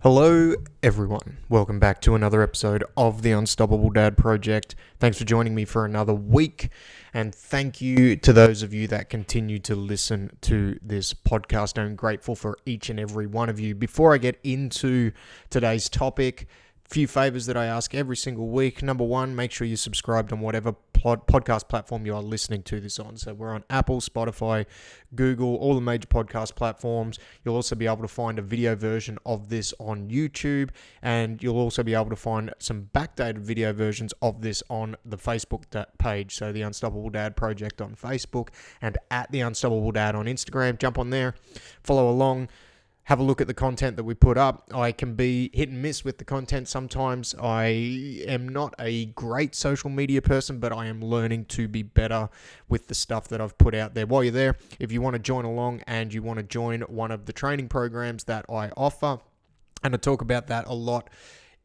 Hello, everyone. Welcome back to another episode of the Unstoppable Dad Project. Thanks for joining me for another week. And thank you to those of you that continue to listen to this podcast. I'm grateful for each and every one of you. Before I get into today's topic, few favors that I ask every single week. Number one, make sure you're subscribed on whatever podcast platform you are listening to this on. So we're on Apple, Spotify, Google, all the major podcast platforms. You'll also be able to find a video version of this on YouTube, and you'll also be able to find some backdated video versions of this on the Facebook page. So the Unstoppable Dad Project on Facebook and at the Unstoppable Dad on Instagram. Jump on there, follow along. Have a look at the content that we put up. I can be hit and miss with the content sometimes. I am not a great social media person, but I am learning to be better with the stuff that I've put out there. While you're there, if you want to join along and you want to join one of the training programs that I offer, and I talk about that a lot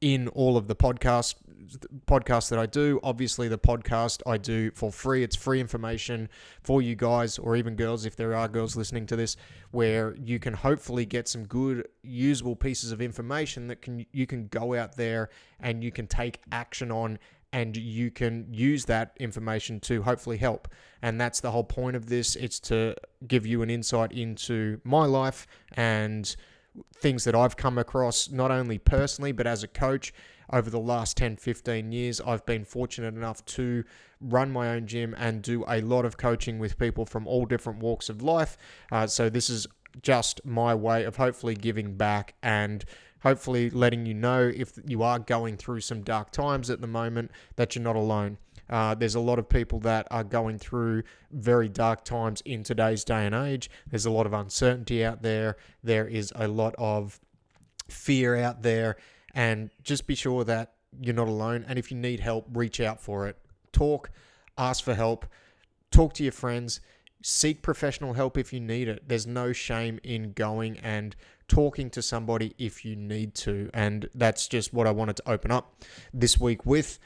in all of the podcasts that I do. Obviously, the podcast I do for free. It's free information for you guys, or even girls, if there are girls listening to this, where you can hopefully get some good, usable pieces of information that you can go out there and you can take action on, and you can use that information to hopefully help. And that's the whole point of this. It's to give you an insight into my life and things that I've come across, not only personally, but as a coach. Over the last 10, 15 years, I've been fortunate enough to run my own gym and do a lot of coaching with people from all different walks of life. So this is just my way of hopefully giving back and hopefully letting you know, if you are going through some dark times at the moment, that you're not alone. There's a lot of people that are going through very dark times in today's day and age. There's a lot of uncertainty out there. There is a lot of fear out there. And just be sure that you're not alone. And if you need help, reach out for it. Talk, ask for help, talk to your friends, seek professional help if you need it. There's no shame in going and talking to somebody if you need to. And that's just what I wanted to open up this week with,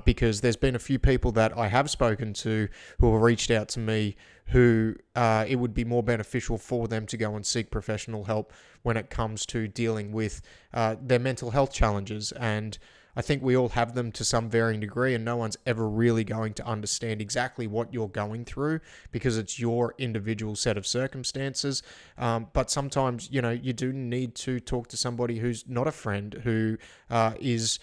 because there's been a few people that I have spoken to who have reached out to me who it would be more beneficial for them to go and seek professional help when it comes to dealing with their mental health challenges. And I think we all have them to some varying degree, and no one's ever really going to understand exactly what you're going through because it's your individual set of circumstances. But sometimes, you do need to talk to somebody who's not a friend, who is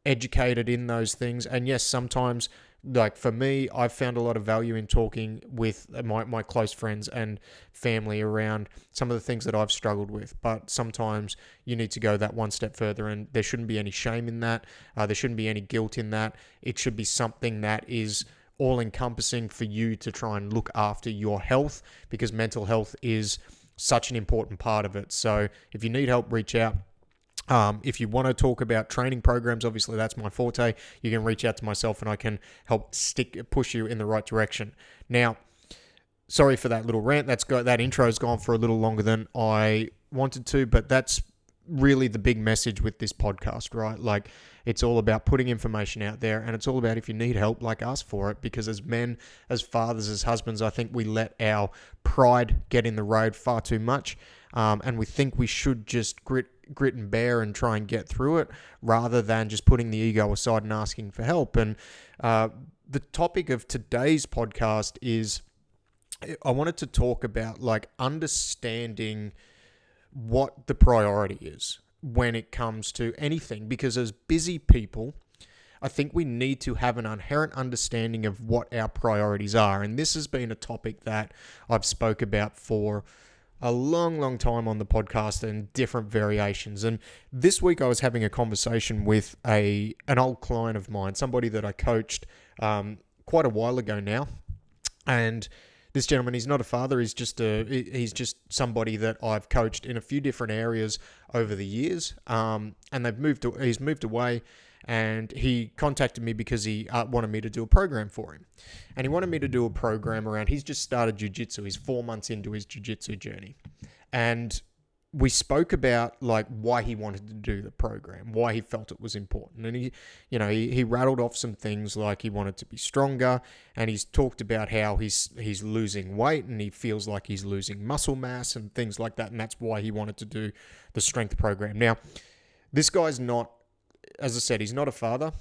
educated in those things. And yes, sometimes, like for me, I've found a lot of value in talking with my close friends and family around some of the things that I've struggled with. But sometimes you need to go that one step further, and there shouldn't be any shame in that. There shouldn't be any guilt in that. It should be something that is all-encompassing for you to try and look after your health, because mental health is such an important part of it. So if you need help, reach out. If you want to talk about training programs, obviously that's my forte. You can reach out to myself and I can help push you in the right direction. Now, sorry for that little rant. That intro's gone for a little longer than I wanted to, but that's really the big message with this podcast, right? Like, it's all about putting information out there, and it's all about, if you need help, like, ask for it. Because as men, as fathers, as husbands, I think we let our pride get in the road far too much, and we think we should just grit and bear and try and get through it, rather than just putting the ego aside and asking for help. And the topic of today's podcast is, I wanted to talk about understanding what the priority is when it comes to anything, because as busy people, I think we need to have an inherent understanding of what our priorities are. And this has been a topic that I've spoke about for a long time on the podcast and different variations. And this week I was having a conversation with an old client of mine, somebody that I coached quite a while ago now. And this gentleman, he's not a father, he's just somebody that I've coached in a few different areas over the years. And he's moved away, and he contacted me because he wanted me to do a program for him. And he wanted me to do a program around, he's just started Jiu Jitsu. He's 4 months into his Jiu Jitsu journey. And we spoke about why he wanted to do the program, why he felt it was important. And he rattled off some things, like he wanted to be stronger, and he's talked about how he's losing weight and he feels like he's losing muscle mass and things like that. And that's why he wanted to do the strength program. Now, This guy's not, as I said, he's not a father.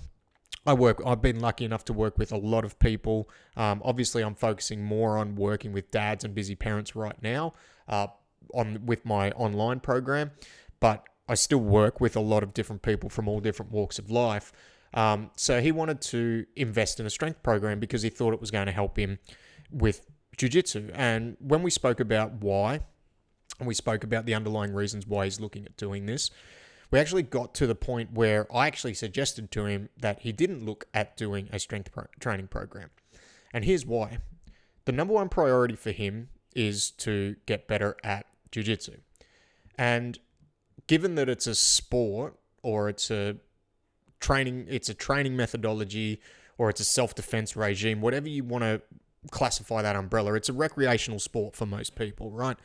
I've been lucky enough to work with a lot of people. Obviously, I'm focusing more on working with dads and busy parents right now with my online program, but I still work with a lot of different people from all different walks of life. So he wanted to invest in a strength program because he thought it was going to help him with Jiu Jitsu. And when we spoke about why, and we spoke about the underlying reasons why he's looking at doing this, we actually got to the point where I actually suggested to him that he didn't look at doing a strength training program. And here's why. The number one priority for him is to get better at Jiu Jitsu. And given that it's a sport, or it's a training methodology, or it's a self-defense regime, whatever you want to classify that umbrella, it's a recreational sport for most people, right?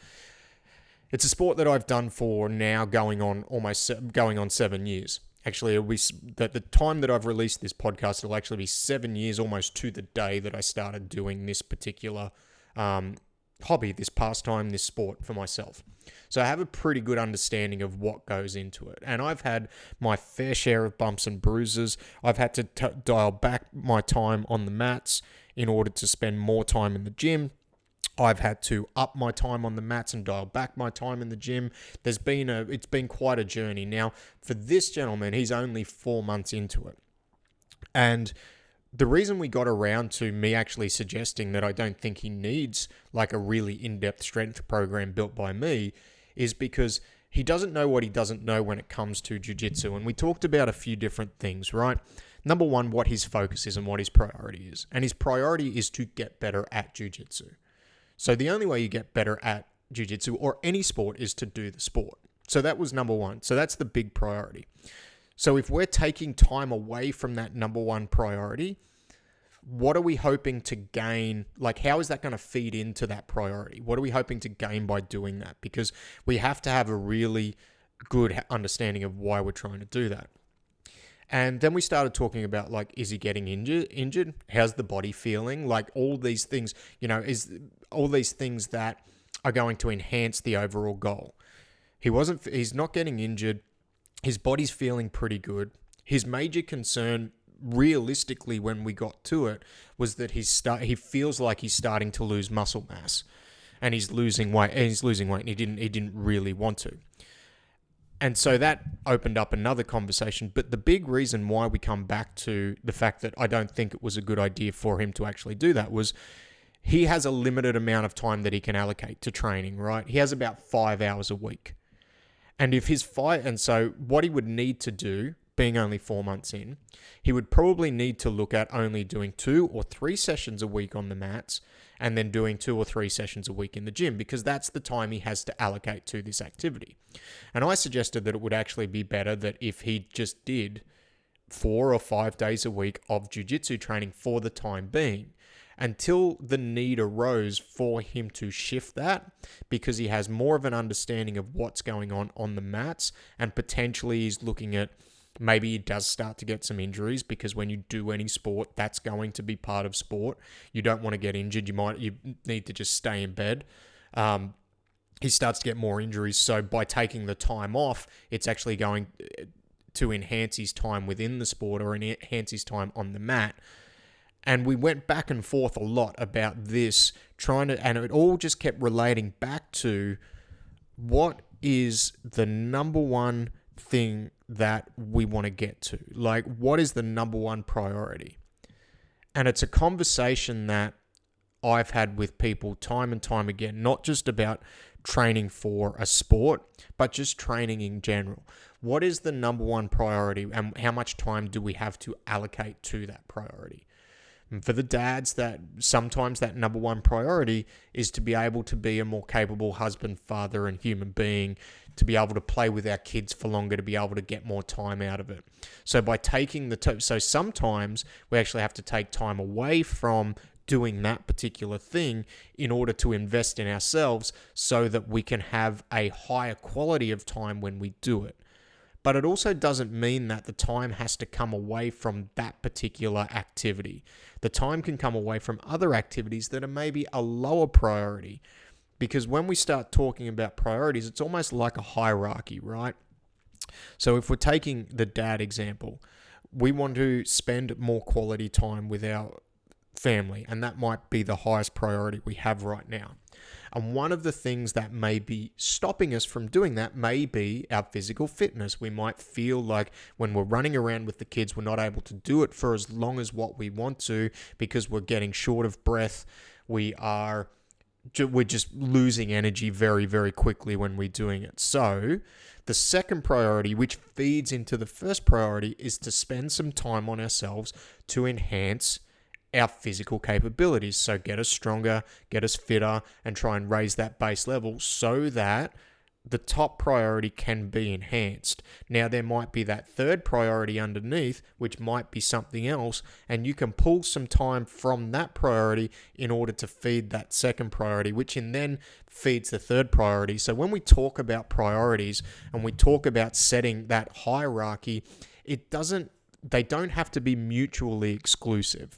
It's a sport that I've done for now going on 7 years. Actually, the time that I've released this podcast, it'll actually be 7 years almost to the day that I started doing this particular hobby, this pastime, this sport for myself. So I have a pretty good understanding of what goes into it. And I've had my fair share of bumps and bruises. I've had to dial back my time on the mats in order to spend more time in the gym. I've had to up my time on the mats and dial back my time in the gym. It's been quite a journey. Now, for this gentleman, he's only 4 months into it. And the reason we got around to me actually suggesting that I don't think he needs like a really in-depth strength program built by me is because he doesn't know what he doesn't know when it comes to jiu-jitsu. And we talked about a few different things, right? Number one, what his focus is and what his priority is. And his priority is to get better at jiu-jitsu. So the only way you get better at jiu-jitsu or any sport is to do the sport. So that was number one. So that's the big priority. So if we're taking time away from that number one priority, what are we hoping to gain? Like, how is that going to feed into that priority? What are we hoping to gain by doing that? Because we have to have a really good understanding of why we're trying to do that. And then we started talking about, like, is he getting injured? How's the body feeling? Like, all these things, is all these things that are going to enhance the overall goal. He's not getting injured. His body's feeling pretty good. His major concern, realistically, when we got to it, was that he feels like he's starting to lose muscle mass, and he's losing weight. And he didn't really want to. And so that opened up another conversation. But the big reason why we come back to the fact that I don't think it was a good idea for him to actually do that was he has a limited amount of time that he can allocate to training, right? He has about 5 hours a week. And so what he would need to do, being only 4 months in, he would probably need to look at only doing 2 or 3 sessions a week on the mats and then doing 2 or 3 sessions a week in the gym, because that's the time he has to allocate to this activity. And I suggested that it would actually be better that if he just did 4 or 5 days a week of jiu-jitsu training for the time being, until the need arose for him to shift that, because he has more of an understanding of what's going on the mats, and potentially he's looking at maybe he does start to get some injuries, because when you do any sport, that's going to be part of sport. You don't want to get injured. You need to just stay in bed. He starts to get more injuries. So by taking the time off, it's actually going to enhance his time within the sport or enhance his time on the mat. And we went back and forth a lot about this, and it all just kept relating back to what is the number one thing that we want to get to. Like, what is the number one priority? And it's a conversation that I've had with people time and time again, not just about training for a sport, but just training in general. What is the number one priority, and how much time do we have to allocate to that priority? And for the dads, that sometimes that number one priority is to be able to be a more capable husband, father, and human being, to be able to play with our kids for longer, to be able to get more time out of it. So by taking so sometimes we actually have to take time away from doing that particular thing in order to invest in ourselves, so that we can have a higher quality of time when we do it. But it also doesn't mean that the time has to come away from that particular activity. The time can come away from other activities that are maybe a lower priority. Because when we start talking about priorities, it's almost like a hierarchy, right? So if we're taking the dad example, we want to spend more quality time with our family, and that might be the highest priority we have right now. And one of the things that may be stopping us from doing that may be our physical fitness. We might feel like when we're running around with the kids, we're not able to do it for as long as what we want to because we're getting short of breath. We're just losing energy very, very quickly when we're doing it. So the second priority, which feeds into the first priority, is to spend some time on ourselves to enhance our physical capabilities. So get us stronger, get us fitter, and try and raise that base level so that the top priority can be enhanced. Now, there might be that third priority underneath, which might be something else, and you can pull some time from that priority in order to feed that second priority, which in then feeds the third priority. So when we talk about priorities and we talk about setting that hierarchy, they don't have to be mutually exclusive.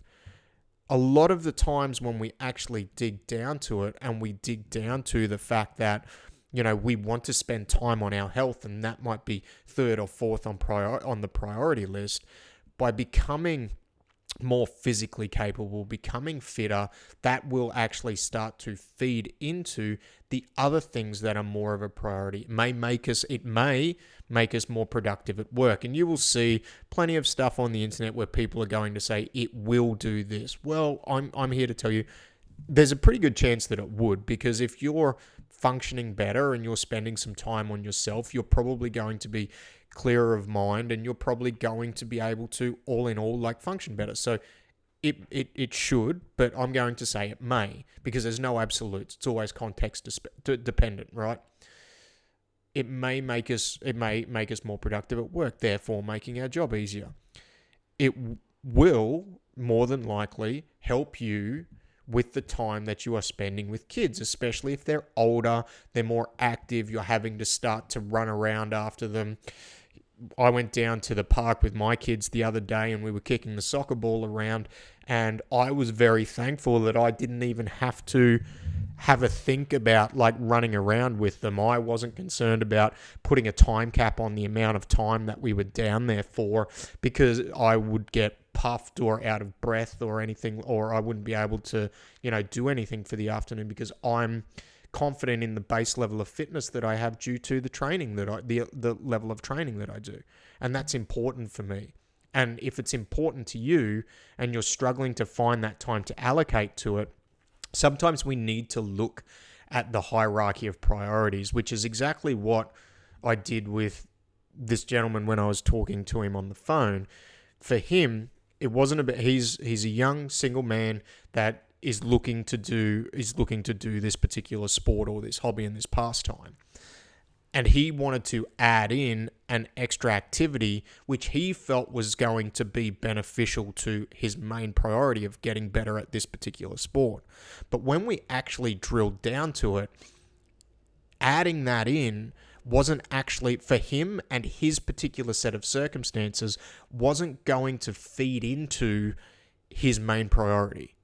A lot of the times when we actually dig down to it and we dig down to the fact that, we want to spend time on our health, and that might be third or fourth on the priority list, by becoming more physically capable, becoming fitter, that will actually start to feed into the other things that are more of a priority. It may make us more productive at work. And you will see plenty of stuff on the internet where people are going to say it will do this. Well, I'm here to tell you there's a pretty good chance that it would, because if you're functioning better and you're spending some time on yourself, you're probably going to be clearer of mind, and you're probably going to be able to, all in all, function better. So it should, but I'm going to say it may, because there's no absolutes. It's always context dependent, right? It may make us more productive at work, therefore making our job easier. It will more than likely help you with the time that you are spending with kids, especially if they're older, they're more active, you're having to start to run around after them. I went down to the park with my kids the other day and we were kicking the soccer ball around, and I was very thankful that I didn't even have to have a think about running around with them. I wasn't concerned about putting a time cap on the amount of time that we were down there for, because I would get puffed or out of breath or anything, or I wouldn't be able to, do anything for the afternoon, because I'm confident in the base level of fitness that I have due to the training the level of training that I do. And that's important for me. And if it's important to you and you're struggling to find that time to allocate to it, sometimes we need to look at the hierarchy of priorities, which is exactly what I did with this gentleman when I was talking to him on the phone. For him, it wasn't about, he's a young single man that is looking to do this particular sport or this hobby and this pastime. And he wanted to add in an extra activity which he felt was going to be beneficial to his main priority of getting better at this particular sport. But when we actually drilled down to it, adding that in wasn't actually, for him and his particular set of circumstances, wasn't going to feed into his main priority.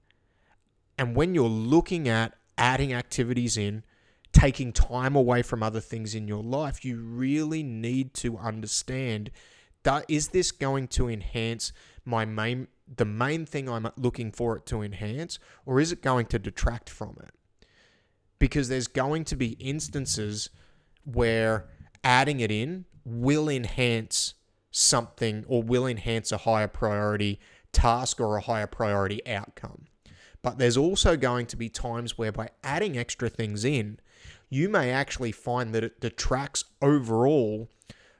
And when you're looking at adding activities in, taking time away from other things in your life, you really need to understand, is this going to enhance the main thing I'm looking for it to enhance, or is it going to detract from it? Because there's going to be instances where adding it in will enhance something, or will enhance a higher priority task or a higher priority outcome. But there's also going to be times where by adding extra things in, you may actually find that it detracts overall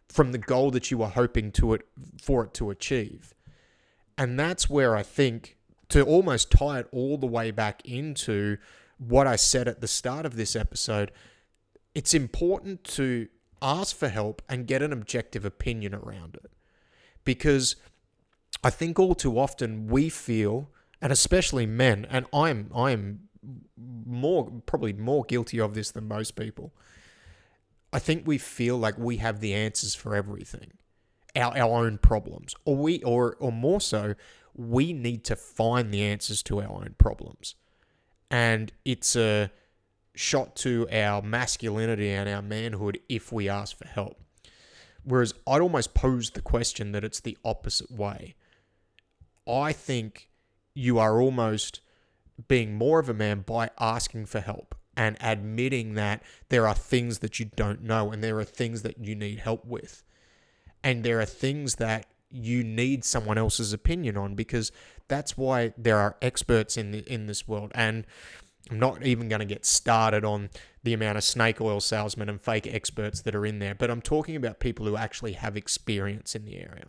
from the goal that you were hoping for it to achieve. And that's where I think, to almost tie it all the way back into what I said at the start of this episode, it's important to ask for help and get an objective opinion around it. Because I think all too often we feel, and especially men, and I'm probably more guilty of this than most people, I think we feel like we have the answers for everything, our own problems, or more so, we need to find the answers to our own problems. And it's a shot to our masculinity and our manhood if we ask for help. Whereas I'd almost pose the question that it's the opposite way. I think you are almost being more of a man by asking for help and admitting that there are things that you don't know and there are things that you need help with. And there are things that you need someone else's opinion on, because that's why there are experts in this world. And I'm not even going to get started on the amount of snake oil salesmen and fake experts that are in there, but I'm talking about people who actually have experience in the area.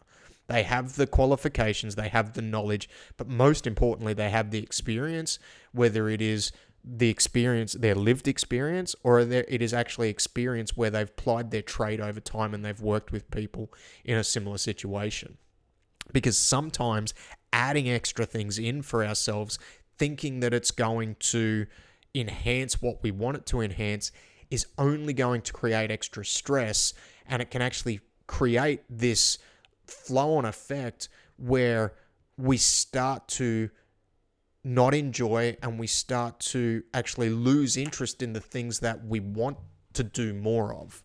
They have the qualifications, they have the knowledge, but most importantly, they have the experience, whether it is the experience, their lived experience, or it is actually experience where they've applied their trade over time and they've worked with people in a similar situation. Because sometimes adding extra things in for ourselves, thinking that it's going to enhance what we want it to enhance, is only going to create extra stress, and it can actually create this flow-on effect where we start to not enjoy and we start to actually lose interest in the things that we want to do more of.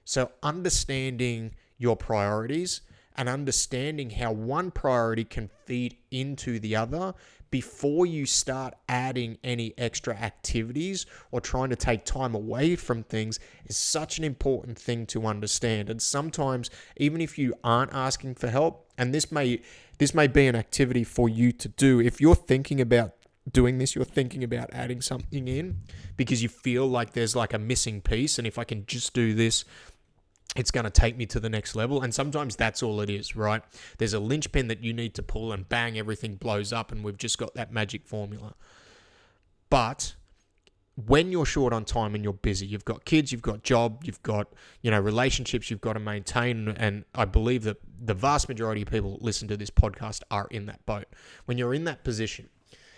So understanding your priorities and understanding how one priority can feed into the other before you start adding any extra activities or trying to take time away from things is such an important thing to understand. And sometimes, even if you aren't asking for help, and this may be an activity for you to do, if you're thinking about doing this, you're thinking about adding something in because you feel like there's like a missing piece, and if I can just do this, it's going to take me to the next level. And sometimes that's all it is, right? There's a linchpin that you need to pull and bang, everything blows up and we've just got that magic formula. But when you're short on time and you're busy, you've got kids, you've got job, you've got, relationships you've got to maintain. And I believe that the vast majority of people that listen to this podcast are in that boat. When you're in that position,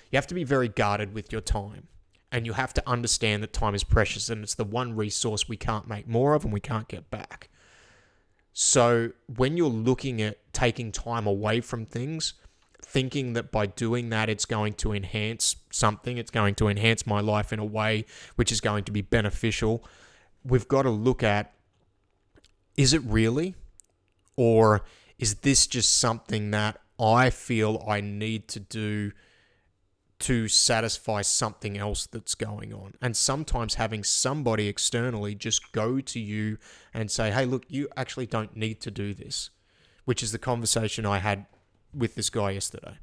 you have to be very guarded with your time. And you have to understand that time is precious and it's the one resource we can't make more of and we can't get back. So when you're looking at taking time away from things, thinking that by doing that it's going to enhance something, it's going to enhance my life in a way which is going to be beneficial, we've got to look at, is it really? Or is this just something that I feel I need to do to satisfy something else that's going on? And sometimes having somebody externally just go to you and say, hey, look, you actually don't need to do this, which is the conversation I had with this guy yesterday.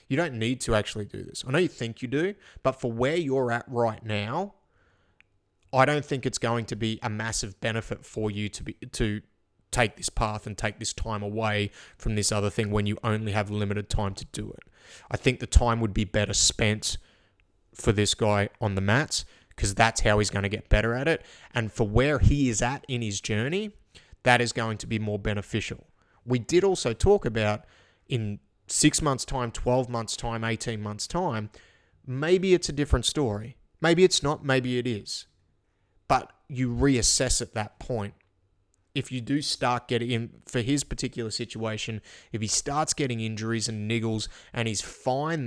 You don't need to actually do this. I know you think you do, but for where you're at right now, I don't think it's going to be a massive benefit for you to take this path and take this time away from this other thing when you only have limited time to do it. I think the time would be better spent for this guy on the mats because that's how he's going to get better at it. And for where he is at in his journey, that is going to be more beneficial. We did also talk about in 6 months' time, 12 months' time, 18 months' time, maybe it's a different story. Maybe it's not, maybe it is. But you reassess at that point. If you do start getting in, for his particular situation, if he starts getting injuries and niggles and he's finding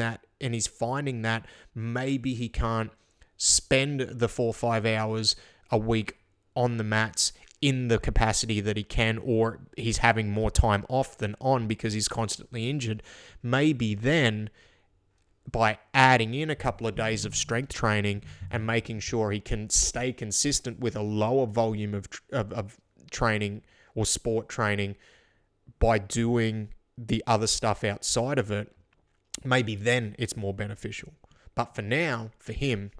that maybe he can't spend the 4 or 5 hours a week on the mats in the capacity that he can, or he's having more time off than on because he's constantly injured, maybe then by adding in a couple of days of strength training and making sure he can stay consistent with a lower volume of training or sport training by doing the other stuff outside of it, maybe then it's more beneficial. But for now, for him,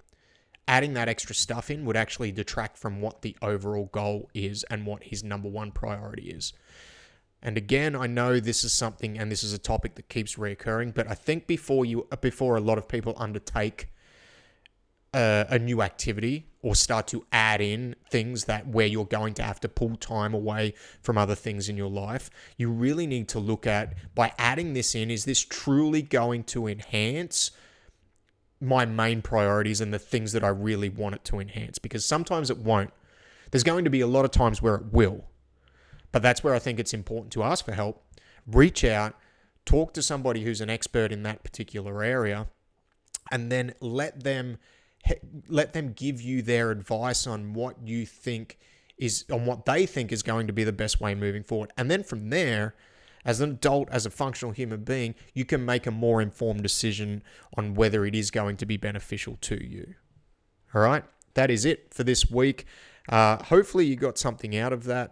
adding that extra stuff in would actually detract from what the overall goal is and what his number one priority is. And again, I know this is something, and this is a topic that keeps reoccurring, but I think before a lot of people undertake a new activity or start to add in things that where you're going to have to pull time away from other things in your life, you really need to look at, by adding this in, is this truly going to enhance my main priorities and the things that I really want it to enhance? Because sometimes it won't. There's going to be a lot of times where it will. But that's where I think it's important to ask for help. Reach out, talk to somebody who's an expert in that particular area, and then let them give you their advice on what you think is on what they think is going to be the best way moving forward. And then from there, as an adult, as a functional human being, you can make a more informed decision on whether it is going to be beneficial to you. All right, that is it for this week. Hopefully you got something out of that.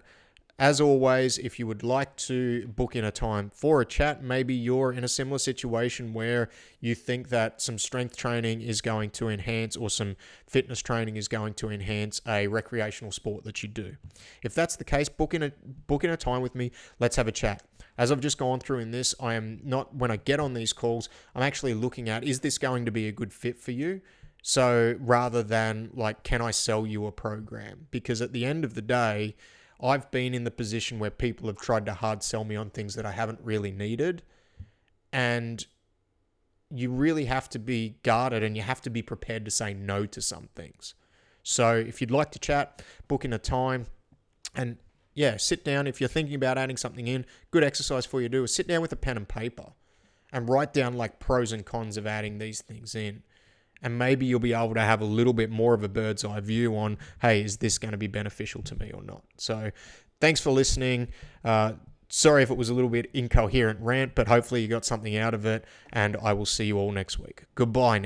As always, if you would like to book in a time for a chat, maybe you're in a similar situation where you think that some strength training is going to enhance or some fitness training is going to enhance a recreational sport that you do. If that's the case, book in a time with me. Let's have a chat. As I've just gone through in this, I am not, when I get on these calls, I'm actually looking at, is this going to be a good fit for you? So rather than like, can I sell you a program? Because at the end of the day, I've been in the position where people have tried to hard sell me on things that I haven't really needed. And you really have to be guarded and you have to be prepared to say no to some things. So if you'd like to chat, book in a time and sit down. If you're thinking about adding something in, good exercise for you to do is sit down with a pen and paper and write down like pros and cons of adding these things in. And maybe you'll be able to have a little bit more of a bird's eye view on, hey, is this going to be beneficial to me or not? So thanks for listening. Sorry if it was a little bit incoherent rant, but hopefully you got something out of it. And I will see you all next week. Goodbye now.